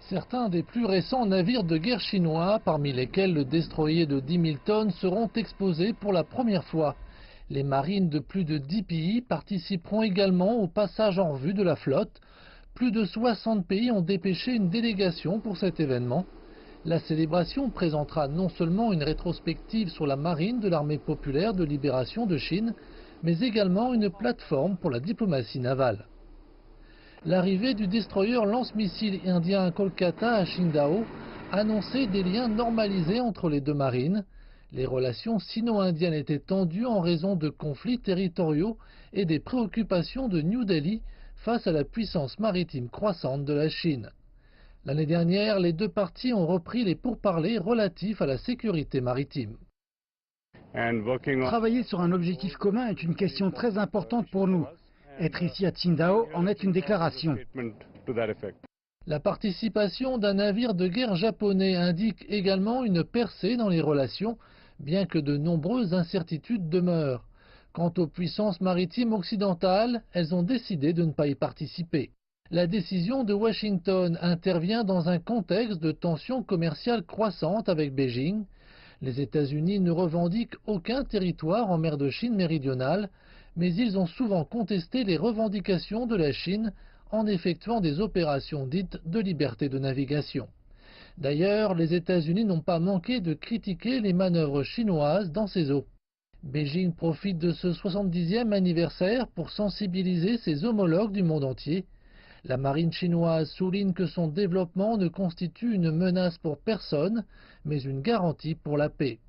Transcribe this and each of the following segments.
Certains des plus récents navires de guerre chinois, parmi lesquels le destroyer de 10 000 tonnes, seront exposés pour la première fois. Les marines de plus de 10 pays participeront également au passage en revue de la flotte. Plus de 60 pays ont dépêché une délégation pour cet événement. La célébration présentera non seulement une rétrospective sur la marine de l'armée populaire de libération de Chine, mais également une plateforme pour la diplomatie navale. L'arrivée du destroyer lance-missile indien Kolkata à Qingdao annonçait des liens normalisés entre les deux marines. Les relations sino-indiennes étaient tendues en raison de conflits territoriaux et des préoccupations de New Delhi face à la puissance maritime croissante de la Chine. L'année dernière, les deux parties ont repris les pourparlers relatifs à la sécurité maritime. Travailler sur un objectif commun est une question très importante pour nous. Être ici à Qingdao en est une déclaration. La participation d'un navire de guerre japonais indique également une percée dans les relations, bien que de nombreuses incertitudes demeurent. Quant aux puissances maritimes occidentales, elles ont décidé de ne pas y participer. La décision de Washington intervient dans un contexte de tensions commerciales croissantes avec Beijing. Les États-Unis ne revendiquent aucun territoire en mer de Chine méridionale, mais ils ont souvent contesté les revendications de la Chine en effectuant des opérations dites de liberté de navigation. D'ailleurs, les États-Unis n'ont pas manqué de critiquer les manœuvres chinoises dans ces eaux. Beijing profite de ce 70e anniversaire pour sensibiliser ses homologues du monde entier. La marine chinoise souligne que son développement ne constitue une menace pour personne, mais une garantie pour la paix.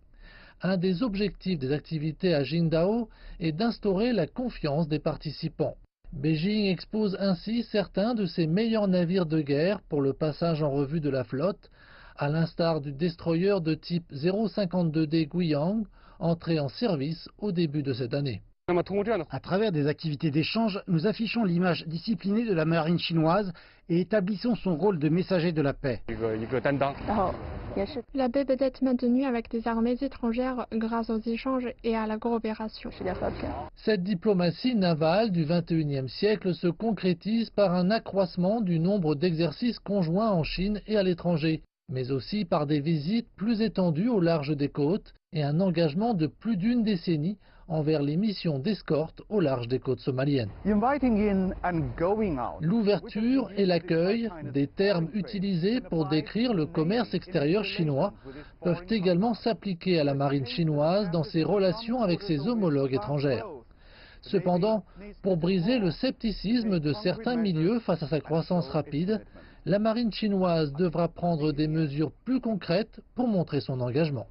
Un des objectifs des activités à Qingdao est d'instaurer la confiance des participants. Beijing expose ainsi certains de ses meilleurs navires de guerre pour le passage en revue de la flotte, à l'instar du destroyer de type 052D Guiyang, entré en service au début de cette année. À travers des activités d'échange, nous affichons l'image disciplinée de la marine chinoise et établissons son rôle de messager de la paix. La paix peut être maintenue avec des armées étrangères grâce aux échanges et à la coopération. Cette diplomatie navale du XXIe siècle se concrétise par un accroissement du nombre d'exercices conjoints en Chine et à l'étranger, mais aussi par des visites plus étendues au large des côtes et un engagement de plus d'une décennie envers les missions d'escorte au large des côtes somaliennes. L'ouverture et l'accueil, des termes utilisés pour décrire le commerce extérieur chinois, peuvent également s'appliquer à la marine chinoise dans ses relations avec ses homologues étrangères. Cependant, pour briser le scepticisme de certains milieux face à sa croissance rapide, la marine chinoise devra prendre des mesures plus concrètes pour montrer son engagement.